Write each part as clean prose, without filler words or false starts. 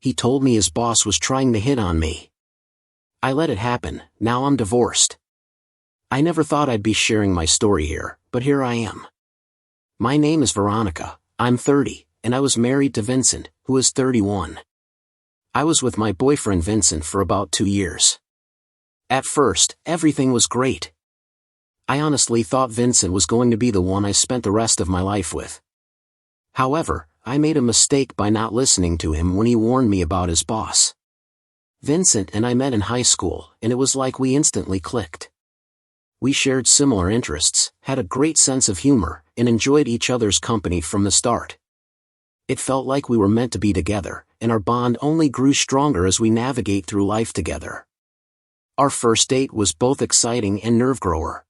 He told me his boss was trying to hit on me. I let it happen. Now I'm divorced. I never thought I'd be sharing my story here, but here I am. My name is Veronica, I'm 30, and I was married to Vincent, who is 31. I was with my boyfriend Vincent for about 2 years. At first, everything was great. I honestly thought Vincent was going to be the one I spent the rest of my life with. However, I made a mistake by not listening to him when he warned me about his boss. Vincent and I met in high school, and it was like we instantly clicked. We shared similar interests, had a great sense of humor, and enjoyed each other's company from the start. It felt like we were meant to be together, and our bond only grew stronger as we navigate through life together. Our first date was both exciting and nerve-grower.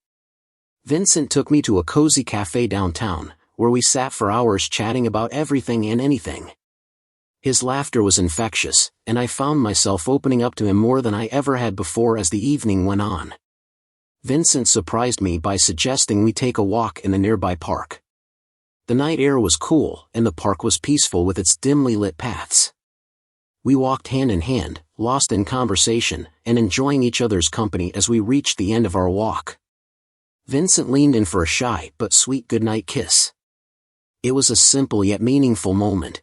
Vincent took me to a cozy cafe downtown, where we sat for hours chatting about everything and anything. His laughter was infectious, and I found myself opening up to him more than I ever had before as the evening went on. Vincent surprised me by suggesting we take a walk in the nearby park. The night air was cool, and the park was peaceful with its dimly lit paths. We walked hand in hand, lost in conversation, and enjoying each other's company as we reached the end of our walk. Vincent leaned in for a shy but sweet goodnight kiss. It was a simple yet meaningful moment.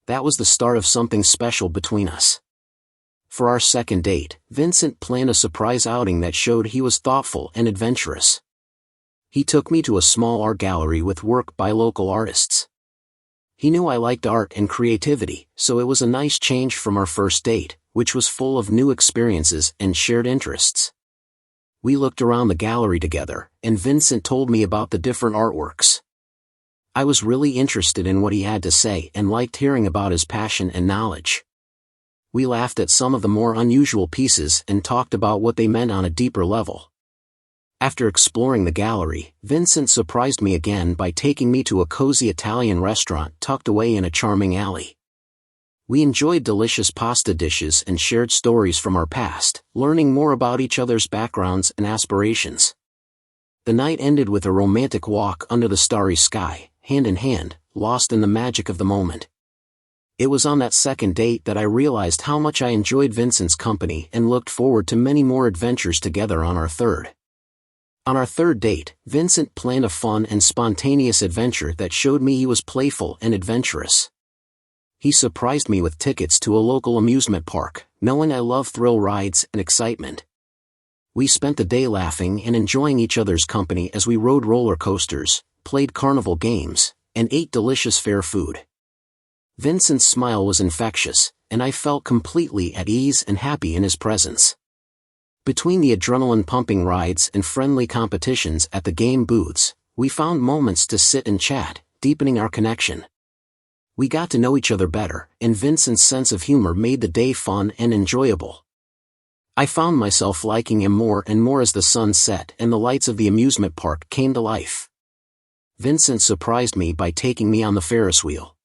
That was the start of something special between us. For our second date, Vincent planned a surprise outing that showed he was thoughtful and adventurous. He took me to a small art gallery with work by local artists. He knew I liked art and creativity, so it was a nice change from our first date, which was full of new experiences and shared interests. We looked around the gallery together, and Vincent told me about the different artworks. I was really interested in what he had to say and liked hearing about his passion and knowledge. We laughed at some of the more unusual pieces and talked about what they meant on a deeper level. After exploring the gallery, Vincent surprised me again by taking me to a cozy Italian restaurant tucked away in a charming alley. We enjoyed delicious pasta dishes and shared stories from our past, learning more about each other's backgrounds and aspirations. The night ended with a romantic walk under the starry sky, hand in hand, lost in the magic of the moment. It was on that second date that I realized how much I enjoyed Vincent's company and looked forward to many more adventures together on our third. On our third date, Vincent planned a fun and spontaneous adventure that showed me he was playful and adventurous. He surprised me with tickets to a local amusement park, knowing I love thrill rides and excitement. We spent the day laughing and enjoying each other's company as we rode roller coasters, played carnival games, and ate delicious fair food. Vincent's smile was infectious, and I felt completely at ease and happy in his presence. Between the adrenaline-pumping rides and friendly competitions at the game booths, we found moments to sit and chat, deepening our connection. We got to know each other better, and Vincent's sense of humor made the day fun and enjoyable. I found myself liking him more and more as the sun set and the lights of the amusement park came to life. Vincent surprised me by taking me on the Ferris wheel.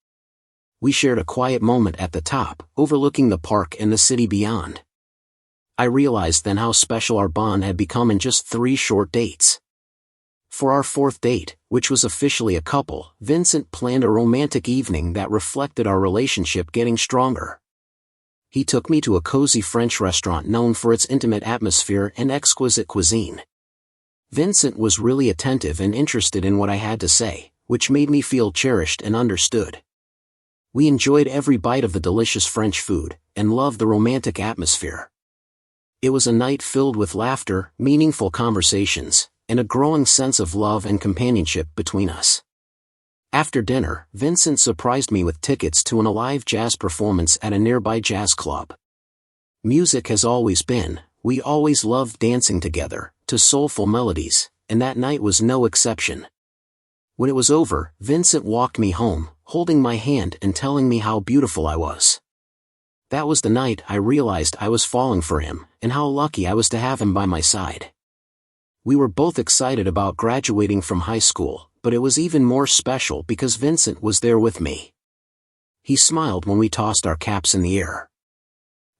We shared a quiet moment at the top, overlooking the park and the city beyond. I realized then how special our bond had become in just 3 short dates. For our fourth date, which was officially a couple, Vincent planned a romantic evening that reflected our relationship getting stronger. He took me to a cozy French restaurant known for its intimate atmosphere and exquisite cuisine. Vincent was really attentive and interested in what I had to say, which made me feel cherished and understood. We enjoyed every bite of the delicious French food, and loved the romantic atmosphere. It was a night filled with laughter, meaningful conversations, and a growing sense of love and companionship between us. After dinner, Vincent surprised me with tickets to an live jazz performance at a nearby jazz club. Music has always been, we always loved dancing together, to soulful melodies, and that night was no exception. When it was over, Vincent walked me home, holding my hand and telling me how beautiful I was. That was the night I realized I was falling for him, and how lucky I was to have him by my side. We were both excited about graduating from high school, but it was even more special because Vincent was there with me. He smiled when we tossed our caps in the air.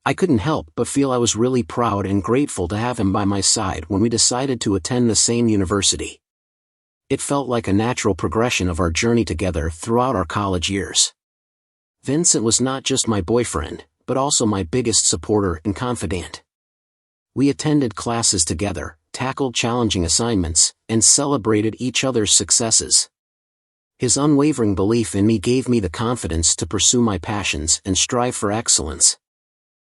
I couldn't help but feel I was really proud and grateful to have him by my side when we decided to attend the same university. It felt like a natural progression of our journey together throughout our college years. Vincent was not just my boyfriend, but also my biggest supporter and confidant. We attended classes together, tackled challenging assignments, and celebrated each other's successes. His unwavering belief in me gave me the confidence to pursue my passions and strive for excellence.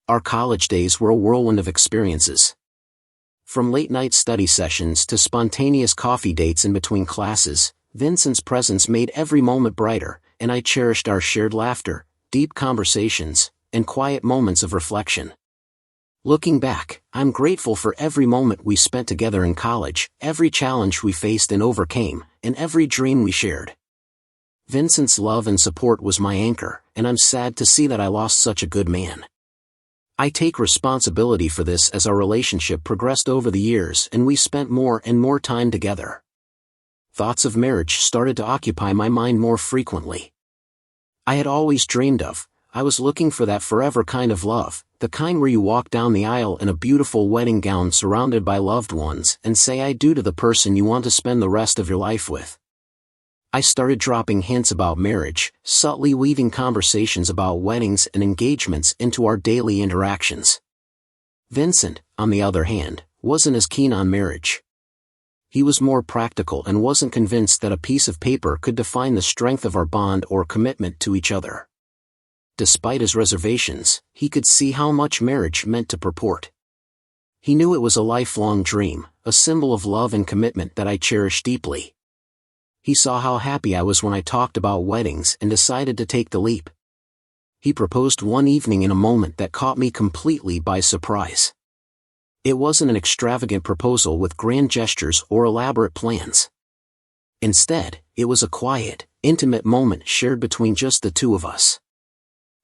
Our college days were a whirlwind of experiences. From late-night study sessions to spontaneous coffee dates in between classes, Vincent's presence made every moment brighter, and I cherished our shared laughter, deep conversations, and quiet moments of reflection. Looking back, I'm grateful for every moment we spent together in college, every challenge we faced and overcame, and every dream we shared. Vincent's love and support was my anchor, and I'm sad to see that I lost such a good man. I take responsibility for this as our relationship progressed over the years and we spent more and more time together. Thoughts of marriage started to occupy my mind more frequently. I had always dreamed of, I was looking for that forever kind of love, the kind where you walk down the aisle in a beautiful wedding gown surrounded by loved ones and say I do to the person you want to spend the rest of your life with. I started dropping hints about marriage, subtly weaving conversations about weddings and engagements into our daily interactions. Vincent, on the other hand, wasn't as keen on marriage. He was more practical and wasn't convinced that a piece of paper could define the strength of our bond or commitment to each other. Despite his reservations, he could see how much marriage meant to purport. He knew it was a lifelong dream, a symbol of love and commitment that I cherished deeply. He saw how happy I was when I talked about weddings and decided to take the leap. He proposed one evening in a moment that caught me completely by surprise. It wasn't an extravagant proposal with grand gestures or elaborate plans. Instead, it was a quiet, intimate moment shared between just the two of us.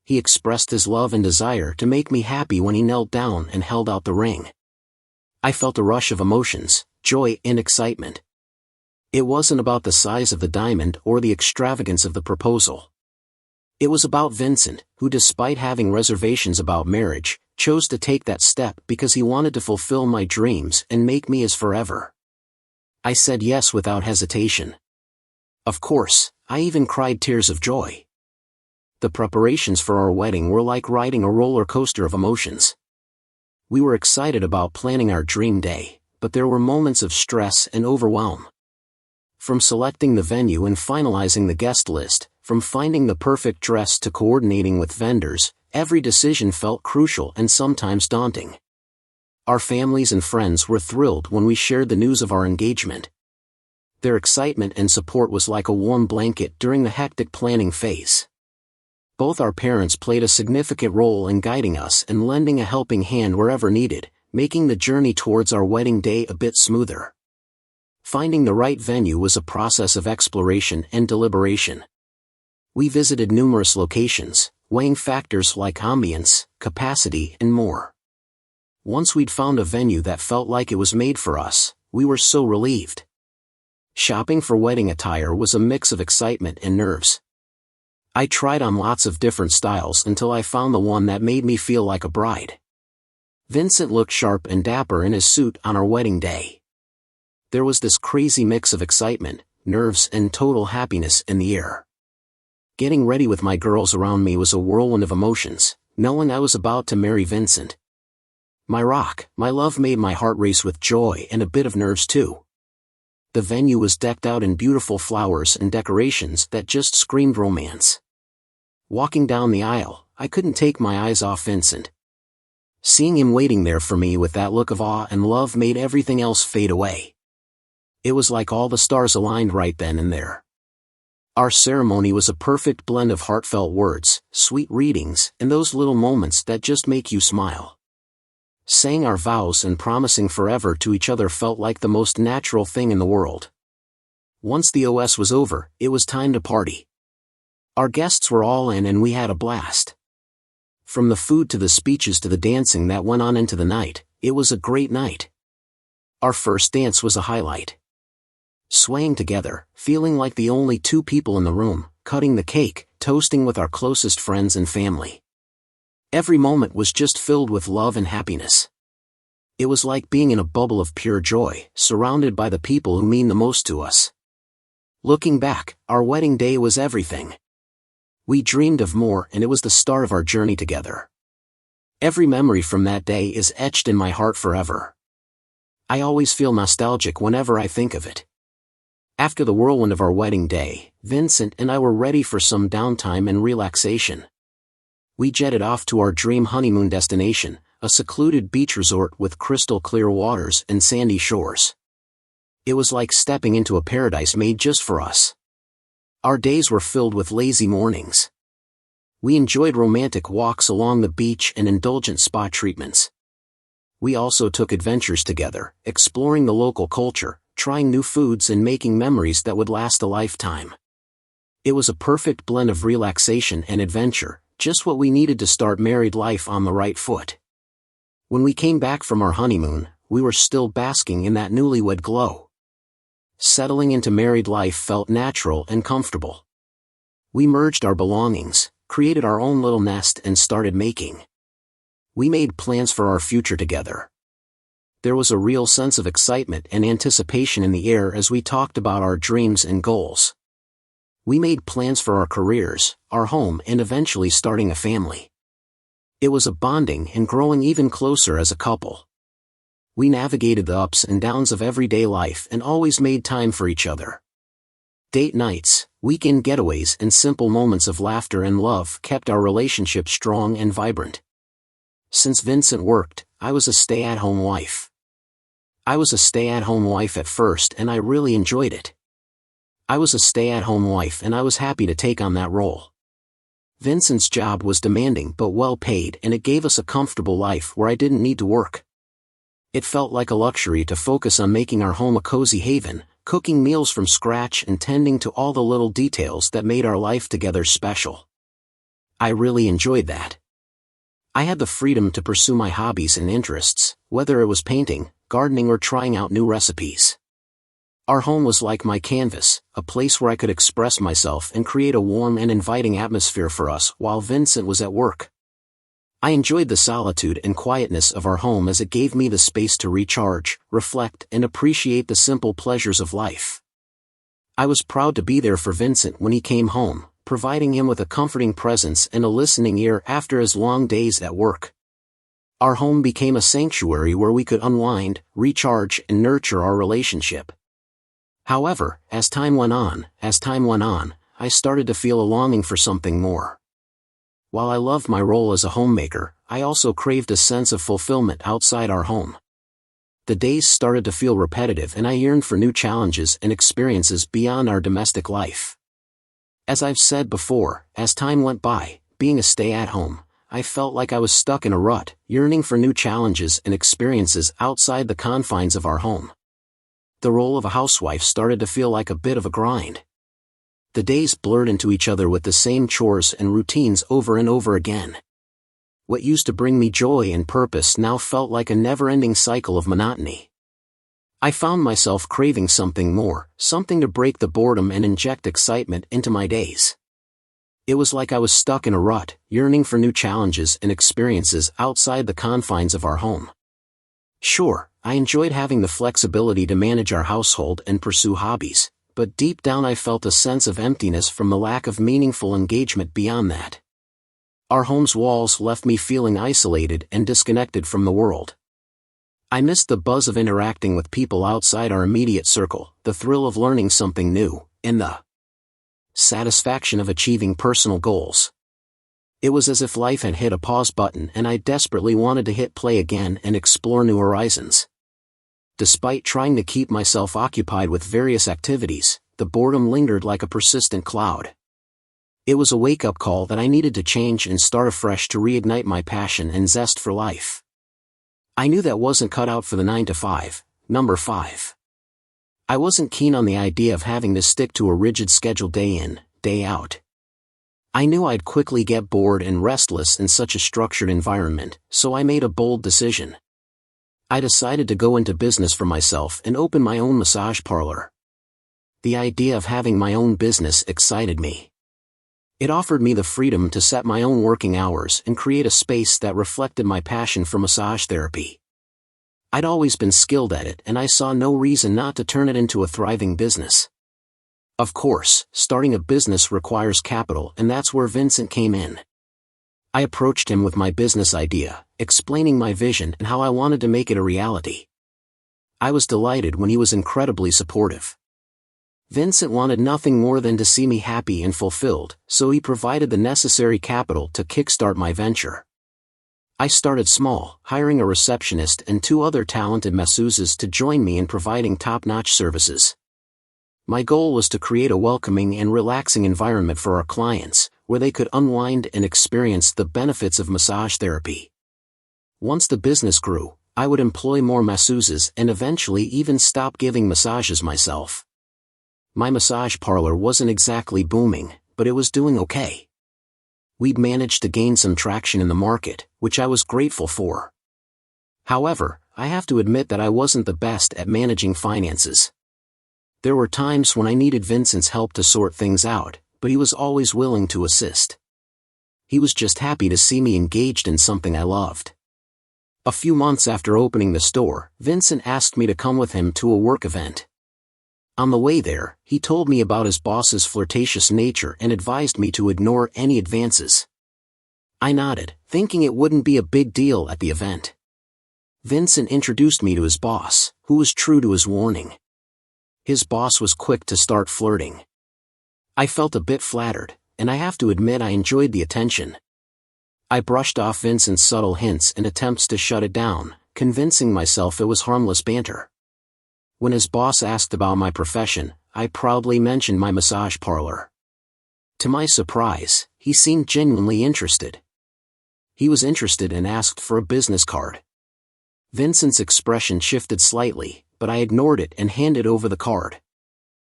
He expressed his love and desire to make me happy when he knelt down and held out the ring. I felt a rush of emotions, joy and excitement. It wasn't about the size of the diamond or the extravagance of the proposal. It was about Vincent, who despite having reservations about marriage, chose to take that step because he wanted to fulfill my dreams and make me his forever. I said yes without hesitation. Of course, I even cried tears of joy. The preparations for our wedding were like riding a roller coaster of emotions. We were excited about planning our dream day, but there were moments of stress and overwhelm. From selecting the venue and finalizing the guest list, from finding the perfect dress to coordinating with vendors, every decision felt crucial and sometimes daunting. Our families and friends were thrilled when we shared the news of our engagement. Their excitement and support was like a warm blanket during the hectic planning phase. Both our parents played a significant role in guiding us and lending a helping hand wherever needed, making the journey towards our wedding day a bit smoother. Finding the right venue was a process of exploration and deliberation. We visited numerous locations, weighing factors like ambience, capacity, and more. Once we'd found a venue that felt like it was made for us, we were so relieved. Shopping for wedding attire was a mix of excitement and nerves. I tried on lots of different styles until I found the one that made me feel like a bride. Vincent looked sharp and dapper in his suit on our wedding day. There was this crazy mix of excitement, nerves, and total happiness in the air. Getting ready with my girls around me was a whirlwind of emotions, knowing I was about to marry Vincent. My rock, my love made my heart race with joy and a bit of nerves too. The venue was decked out in beautiful flowers and decorations that just screamed romance. Walking down the aisle, I couldn't take my eyes off Vincent. Seeing him waiting there for me with that look of awe and love made everything else fade away. It was like all the stars aligned right then and there. Our ceremony was a perfect blend of heartfelt words, sweet readings, and those little moments that just make you smile. Saying our vows and promising forever to each other felt like the most natural thing in the world. Once the OS was over, it was time to party. Our guests were all in and we had a blast. From the food to the speeches to the dancing that went on into the night, it was a great night. Our first dance was a highlight. Swaying together, feeling like the only two people in the room, cutting the cake, toasting with our closest friends and family. Every moment was just filled with love and happiness. It was like being in a bubble of pure joy, surrounded by the people who mean the most to us. Looking back, our wedding day was everything. We dreamed of more, and it was the start of our journey together. Every memory from that day is etched in my heart forever. I always feel nostalgic whenever I think of it. After the whirlwind of our wedding day, Vincent and I were ready for some downtime and relaxation. We jetted off to our dream honeymoon destination, a secluded beach resort with crystal clear waters and sandy shores. It was like stepping into a paradise made just for us. Our days were filled with lazy mornings. We enjoyed romantic walks along the beach and indulgent spa treatments. We also took adventures together, exploring the local culture, trying new foods and making memories that would last a lifetime. It was a perfect blend of relaxation and adventure, just what we needed to start married life on the right foot. When we came back from our honeymoon, we were still basking in that newlywed glow. Settling into married life felt natural and comfortable. We merged our belongings, created our own little nest and started making. We made plans for our future together. There was a real sense of excitement and anticipation in the air as we talked about our dreams and goals. We made plans for our careers, our home, and eventually starting a family. It was a bonding and growing even closer as a couple. We navigated the ups and downs of everyday life and always made time for each other. Date nights, weekend getaways, and simple moments of laughter and love kept our relationship strong and vibrant. Since Vincent worked, I was a stay-at-home wife. I was a stay-at-home wife at first, and I really enjoyed it. I was a stay-at-home wife, and I was happy to take on that role. Vincent's job was demanding but well paid, and it gave us a comfortable life where I didn't need to work. It felt like a luxury to focus on making our home a cozy haven, cooking meals from scratch and tending to all the little details that made our life together special. I really enjoyed that. I had the freedom to pursue my hobbies and interests, whether it was painting, gardening, or trying out new recipes. Our home was like my canvas, a place where I could express myself and create a warm and inviting atmosphere for us while Vincent was at work. I enjoyed the solitude and quietness of our home as it gave me the space to recharge, reflect, and appreciate the simple pleasures of life. I was proud to be there for Vincent when he came home, providing him with a comforting presence and a listening ear after his long days at work. Our home became a sanctuary where we could unwind, recharge, and nurture our relationship. However, as time went on, I started to feel a longing for something more. While I loved my role as a homemaker, I also craved a sense of fulfillment outside our home. The days started to feel repetitive, and I yearned for new challenges and experiences beyond our domestic life. As I've said before, as time went by, being a stay-at-home, I felt like I was stuck in a rut, yearning for new challenges and experiences outside the confines of our home. The role of a housewife started to feel like a bit of a grind. The days blurred into each other with the same chores and routines over and over again. What used to bring me joy and purpose now felt like a never-ending cycle of monotony. I found myself craving something more, something to break the boredom and inject excitement into my days. It was like I was stuck in a rut, yearning for new challenges and experiences outside the confines of our home. Sure, I enjoyed having the flexibility to manage our household and pursue hobbies, but deep down I felt a sense of emptiness from the lack of meaningful engagement beyond that. Our home's walls left me feeling isolated and disconnected from the world. I missed the buzz of interacting with people outside our immediate circle, the thrill of learning something new, and the satisfaction of achieving personal goals. It was as if life had hit a pause button, and I desperately wanted to hit play again and explore new horizons. Despite trying to keep myself occupied with various activities, the boredom lingered like a persistent cloud. It was a wake-up call that I needed to change and start afresh to reignite my passion and zest for life. I knew that wasn't cut out for the 9-to-5, number 5. I wasn't keen on the idea of having to stick to a rigid schedule day in, day out. I knew I'd quickly get bored and restless in such a structured environment, so I made a bold decision. I decided to go into business for myself and open my own massage parlor. The idea of having my own business excited me. It offered me the freedom to set my own working hours and create a space that reflected my passion for massage therapy. I'd always been skilled at it, and I saw no reason not to turn it into a thriving business. Of course, starting a business requires capital, and that's where Vincent came in. I approached him with my business idea, explaining my vision and how I wanted to make it a reality. I was delighted when he was incredibly supportive. Vincent wanted nothing more than to see me happy and fulfilled, so he provided the necessary capital to kickstart my venture. I started small, hiring a receptionist and 2 other talented masseuses to join me in providing top-notch services. My goal was to create a welcoming and relaxing environment for our clients, where they could unwind and experience the benefits of massage therapy. Once the business grew, I would employ more masseuses and eventually even stop giving massages myself. My massage parlor wasn't exactly booming, but it was doing okay. We'd managed to gain some traction in the market, which I was grateful for. However, I have to admit that I wasn't the best at managing finances. There were times when I needed Vincent's help to sort things out, but he was always willing to assist. He was just happy to see me engaged in something I loved. A few months after opening the store, Vincent asked me to come with him to a work event. On the way there, he told me about his boss's flirtatious nature and advised me to ignore any advances. I nodded, thinking it wouldn't be a big deal at the event. Vincent introduced me to his boss, who was true to his warning. His boss was quick to start flirting. I felt a bit flattered, and I have to admit I enjoyed the attention. I brushed off Vincent's subtle hints and attempts to shut it down, convincing myself it was harmless banter. When his boss asked about my profession, I proudly mentioned my massage parlor. To my surprise, he seemed genuinely interested. He was interested and asked for a business card. Vincent's expression shifted slightly, but I ignored it and handed over the card.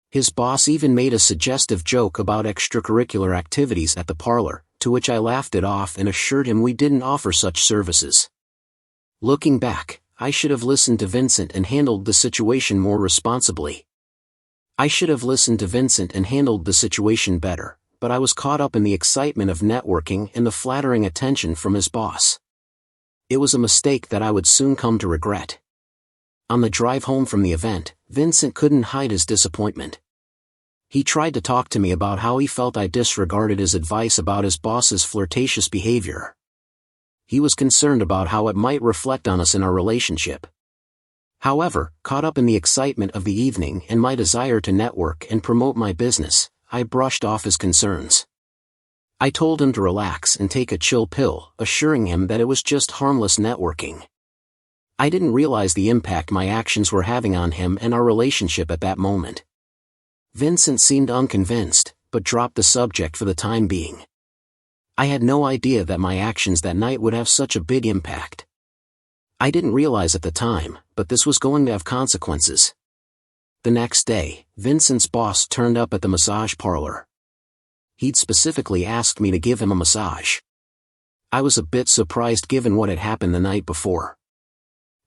His boss even made a suggestive joke about extracurricular activities at the parlor, to which I laughed it off and assured him we didn't offer such services. Looking back, I should have listened to Vincent and handled the situation more responsibly. I should have listened to Vincent and handled the situation better, but I was caught up in the excitement of networking and the flattering attention from his boss. It was a mistake that I would soon come to regret. On the drive home from the event, Vincent couldn't hide his disappointment. He tried to talk to me about how he felt I disregarded his advice about his boss's flirtatious behavior. He was concerned about how it might reflect on us in our relationship. However, caught up in the excitement of the evening and my desire to network and promote my business, I brushed off his concerns. I told him to relax and take a chill pill, assuring him that it was just harmless networking. I didn't realize the impact my actions were having on him and our relationship at that moment. Vincent seemed unconvinced, but dropped the subject for the time being. I had no idea that my actions that night would have such a big impact. I didn't realize at the time, but this was going to have consequences. The next day, Vincent's boss turned up at the massage parlor. He'd specifically asked me to give him a massage. I was a bit surprised given what had happened the night before.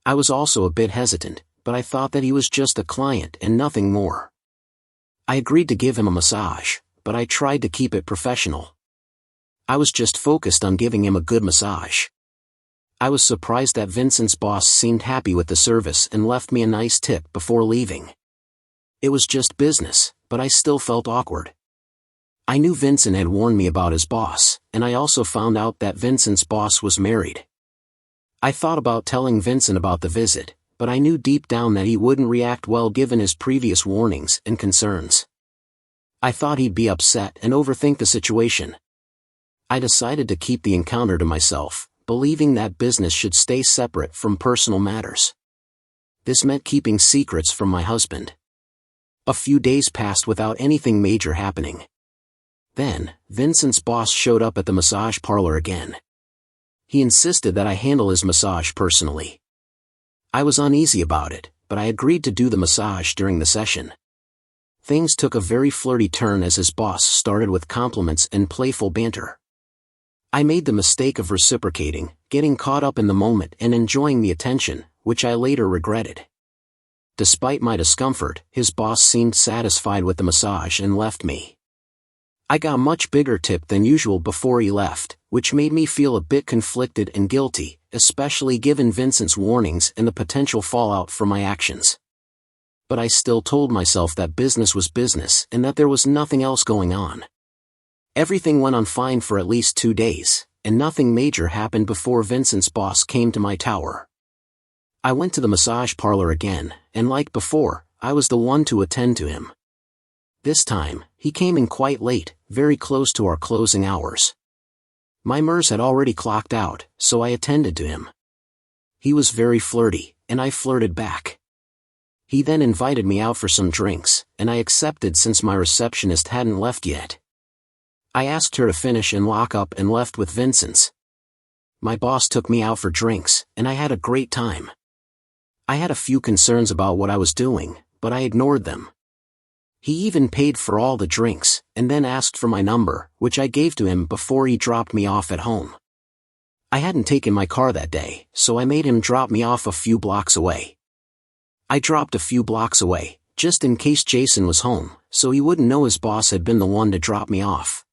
I was also a bit hesitant, but I thought that he was just a client and nothing more. I agreed to give him a massage, but I tried to keep it professional. I was just focused on giving him a good massage. I was surprised that Vincent's boss seemed happy with the service and left me a nice tip before leaving. It was just business, but I still felt awkward. I knew Vincent had warned me about his boss, and I also found out that Vincent's boss was married. I thought about telling Vincent about the visit, but I knew deep down that he wouldn't react well given his previous warnings and concerns. I thought he'd be upset and overthink the situation. I decided to keep the encounter to myself, believing that business should stay separate from personal matters. This meant keeping secrets from my husband. A few days passed without anything major happening. Then, Vincent's boss showed up at the massage parlor again. He insisted that I handle his massage personally. I was uneasy about it, but I agreed to do the massage during the session. Things took a very flirty turn as his boss started with compliments and playful banter. I made the mistake of reciprocating, getting caught up in the moment and enjoying the attention, which I later regretted. Despite my discomfort, his boss seemed satisfied with the massage and left me. I got a much bigger tip than usual before he left, which made me feel a bit conflicted and guilty, especially given Vincent's warnings and the potential fallout from my actions. But I still told myself that business was business and that there was nothing else going on. Everything went on fine for at least 2 days, and nothing major happened before Vincent's boss came to my tower. I went to the massage parlor again, and like before, I was the one to attend to him. This time, he came in quite late, very close to our closing hours. My MERS had already clocked out, so I attended to him. He was very flirty, and I flirted back. He then invited me out for some drinks, and I accepted since my receptionist hadn't left yet. I asked her to finish and lock up and left with Vincent's. My boss took me out for drinks, and I had a great time. I had a few concerns about what I was doing, but I ignored them. He even paid for all the drinks, and then asked for my number, which I gave to him before he dropped me off at home. I hadn't taken my car that day, so I made him drop me off a few blocks away. I dropped a few blocks away, just in case Jason was home, so he wouldn't know his boss had been the one to drop me off.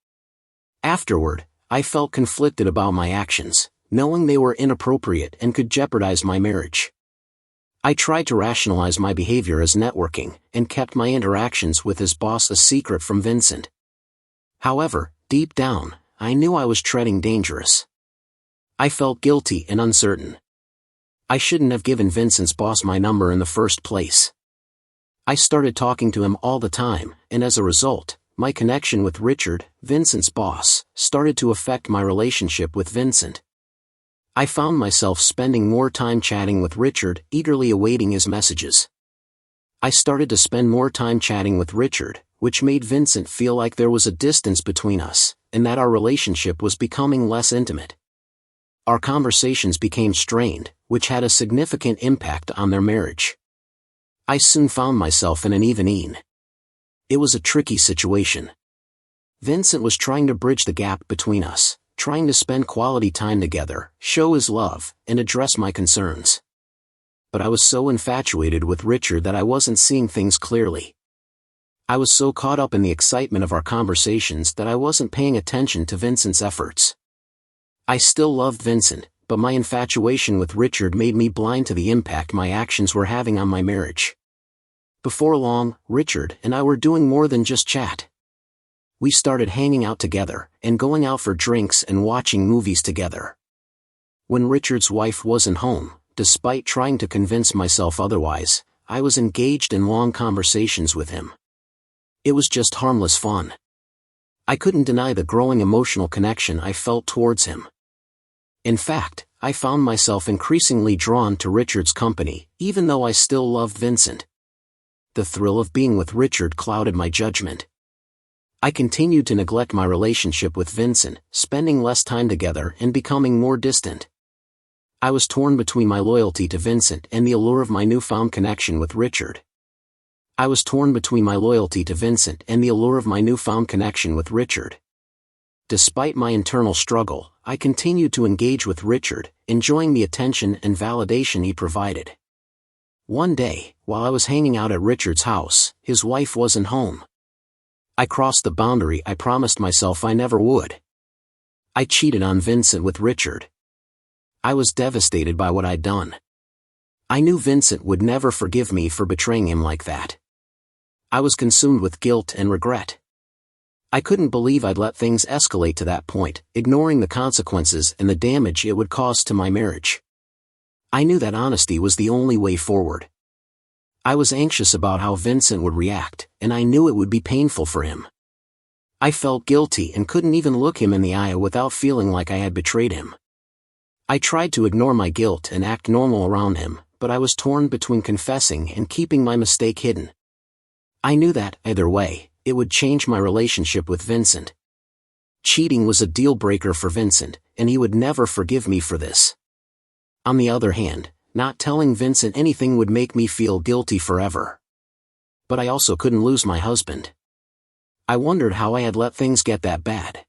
Afterward, I felt conflicted about my actions, knowing they were inappropriate and could jeopardize my marriage. I tried to rationalize my behavior as networking, and kept my interactions with his boss a secret from Vincent. However, deep down, I knew I was treading dangerous. I felt guilty and uncertain. I shouldn't have given Vincent's boss my number in the first place. I started talking to him all the time, and as a result, my connection with Richard, Vincent's boss, started to affect my relationship with Vincent. I found myself spending more time chatting with Richard, eagerly awaiting his messages. I started to spend more time chatting with Richard, which made Vincent feel like there was a distance between us, and that our relationship was becoming less intimate. Our conversations became strained, which had a significant impact on their marriage. I soon found myself in an even-een. It was a tricky situation. Vincent was trying to bridge the gap between us, trying to spend quality time together, show his love, and address my concerns. But I was so infatuated with Richard that I wasn't seeing things clearly. I was so caught up in the excitement of our conversations that I wasn't paying attention to Vincent's efforts. I still loved Vincent, but my infatuation with Richard made me blind to the impact my actions were having on my marriage. Before long, Richard and I were doing more than just chat. We started hanging out together, and going out for drinks and watching movies together. When Richard's wife wasn't home, despite trying to convince myself otherwise, I was engaged in long conversations with him. It was just harmless fun. I couldn't deny the growing emotional connection I felt towards him. In fact, I found myself increasingly drawn to Richard's company, even though I still loved Vincent. The thrill of being with Richard clouded my judgment. I continued to neglect my relationship with Vincent, spending less time together and becoming more distant. I was torn between my loyalty to Vincent and the allure of my newfound connection with Richard. Despite my internal struggle, I continued to engage with Richard, enjoying the attention and validation he provided. One day, while I was hanging out at Richard's house, his wife wasn't home. I crossed the boundary I promised myself I never would. I cheated on Vincent with Richard. I was devastated by what I'd done. I knew Vincent would never forgive me for betraying him like that. I was consumed with guilt and regret. I couldn't believe I'd let things escalate to that point, ignoring the consequences and the damage it would cause to my marriage. I knew that honesty was the only way forward. I was anxious about how Vincent would react, and I knew it would be painful for him. I felt guilty and couldn't even look him in the eye without feeling like I had betrayed him. I tried to ignore my guilt and act normal around him, but I was torn between confessing and keeping my mistake hidden. I knew that, either way, it would change my relationship with Vincent. Cheating was a deal-breaker for Vincent, and he would never forgive me for this. On the other hand, not telling Vincent anything would make me feel guilty forever. But I also couldn't lose my husband. I wondered how I had let things get that bad.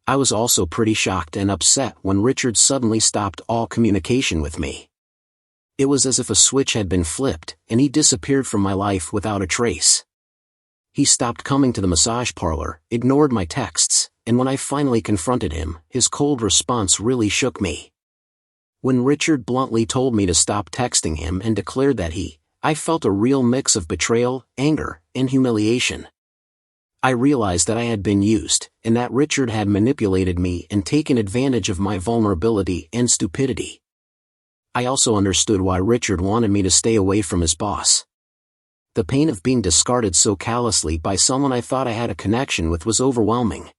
I was also pretty shocked and upset when Richard suddenly stopped all communication with me. It was as if a switch had been flipped, and he disappeared from my life without a trace. He stopped coming to the massage parlor, ignored my texts, and when I finally confronted him, his cold response really shook me. When Richard bluntly told me to stop texting him and declared that I felt a real mix of betrayal, anger, and humiliation. I realized that I had been used, and that Richard had manipulated me and taken advantage of my vulnerability and stupidity. I also understood why Richard wanted me to stay away from his boss. The pain of being discarded so callously by someone I thought I had a connection with was overwhelming.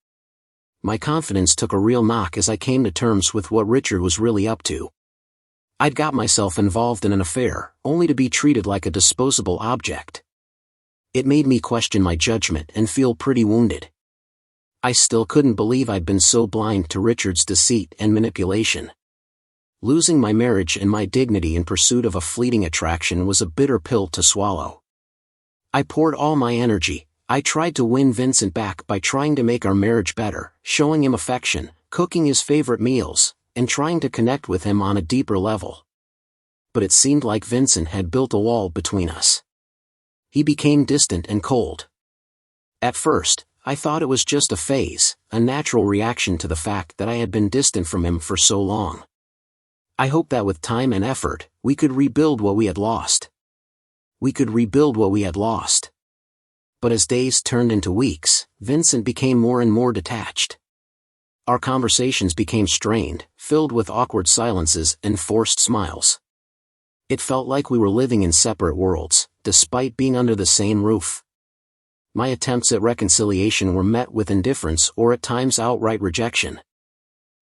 My confidence took a real knock as I came to terms with what Richard was really up to. I'd got myself involved in an affair, only to be treated like a disposable object. It made me question my judgment and feel pretty wounded. I still couldn't believe I'd been so blind to Richard's deceit and manipulation. Losing my marriage and my dignity in pursuit of a fleeting attraction was a bitter pill to swallow. I poured all my energy. I tried to win Vincent back by trying to make our marriage better, showing him affection, cooking his favorite meals, and trying to connect with him on a deeper level. But it seemed like Vincent had built a wall between us. He became distant and cold. At first, I thought it was just a phase, a natural reaction to the fact that I had been distant from him for so long. I hoped that with time and effort, we could rebuild what we had lost. But as days turned into weeks, Vincent became more and more detached. Our conversations became strained, filled with awkward silences and forced smiles. It felt like we were living in separate worlds, despite being under the same roof. My attempts at reconciliation were met with indifference or at times outright rejection.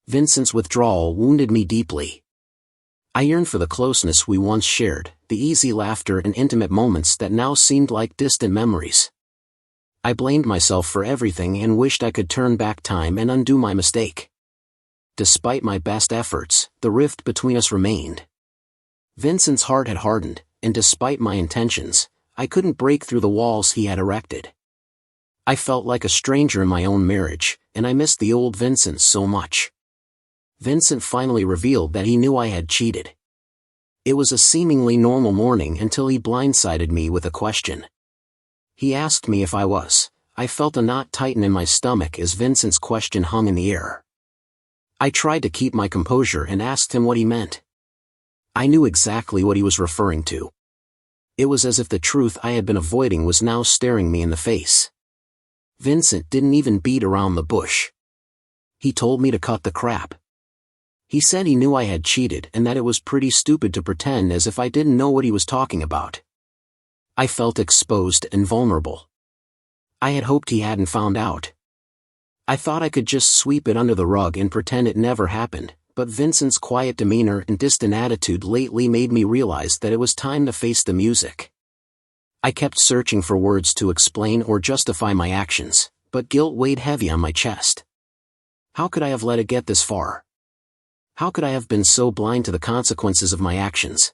Vincent's withdrawal wounded me deeply. I yearned for the closeness we once shared, the easy laughter and intimate moments that now seemed like distant memories. I blamed myself for everything and wished I could turn back time and undo my mistake. Despite my best efforts, the rift between us remained. Vincent's heart had hardened, and despite my intentions, I couldn't break through the walls he had erected. I felt like a stranger in my own marriage, and I missed the old Vincent so much. Vincent finally revealed that he knew I had cheated. It was a seemingly normal morning until he blindsided me with a question. He asked me if I was. I felt a knot tighten in my stomach as Vincent's question hung in the air. I tried to keep my composure and asked him what he meant. I knew exactly what he was referring to. It was as if the truth I had been avoiding was now staring me in the face. Vincent didn't even beat around the bush. He told me to cut the crap. He said he knew I had cheated and that it was pretty stupid to pretend as if I didn't know what he was talking about. I felt exposed and vulnerable. I had hoped he hadn't found out. I thought I could just sweep it under the rug and pretend it never happened, but Vincent's quiet demeanor and distant attitude lately made me realize that it was time to face the music. I kept searching for words to explain or justify my actions, but guilt weighed heavy on my chest. How could I have let it get this far? How could I have been so blind to the consequences of my actions?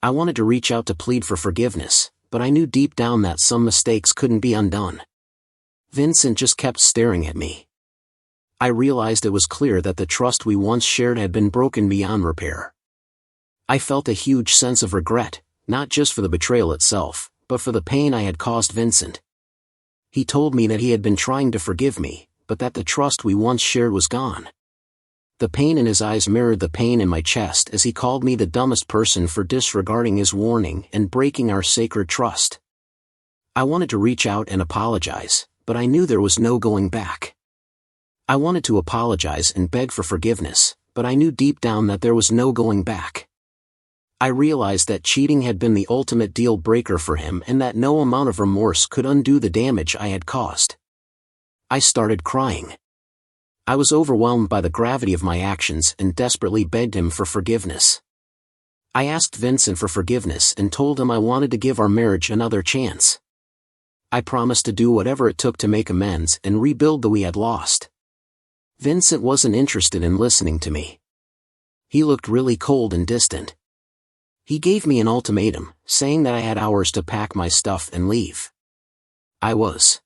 I wanted to reach out to plead for forgiveness, but I knew deep down that some mistakes couldn't be undone. Vincent just kept staring at me. I realized it was clear that the trust we once shared had been broken beyond repair. I felt a huge sense of regret, not just for the betrayal itself, but for the pain I had caused Vincent. He told me that he had been trying to forgive me, but that the trust we once shared was gone. The pain in his eyes mirrored the pain in my chest as he called me the dumbest person for disregarding his warning and breaking our sacred trust. I wanted to reach out and apologize, but I knew there was no going back. I wanted to apologize and beg for forgiveness, but I knew deep down that there was no going back. I realized that cheating had been the ultimate deal breaker for him and that no amount of remorse could undo the damage I had caused. I started crying. I was overwhelmed by the gravity of my actions and desperately begged him for forgiveness. I asked Vincent for forgiveness and told him I wanted to give our marriage another chance. I promised to do whatever it took to make amends and rebuild the we had lost. Vincent wasn't interested in listening to me. He looked really cold and distant. He gave me an ultimatum, saying that I had hours to pack my stuff and leave. I was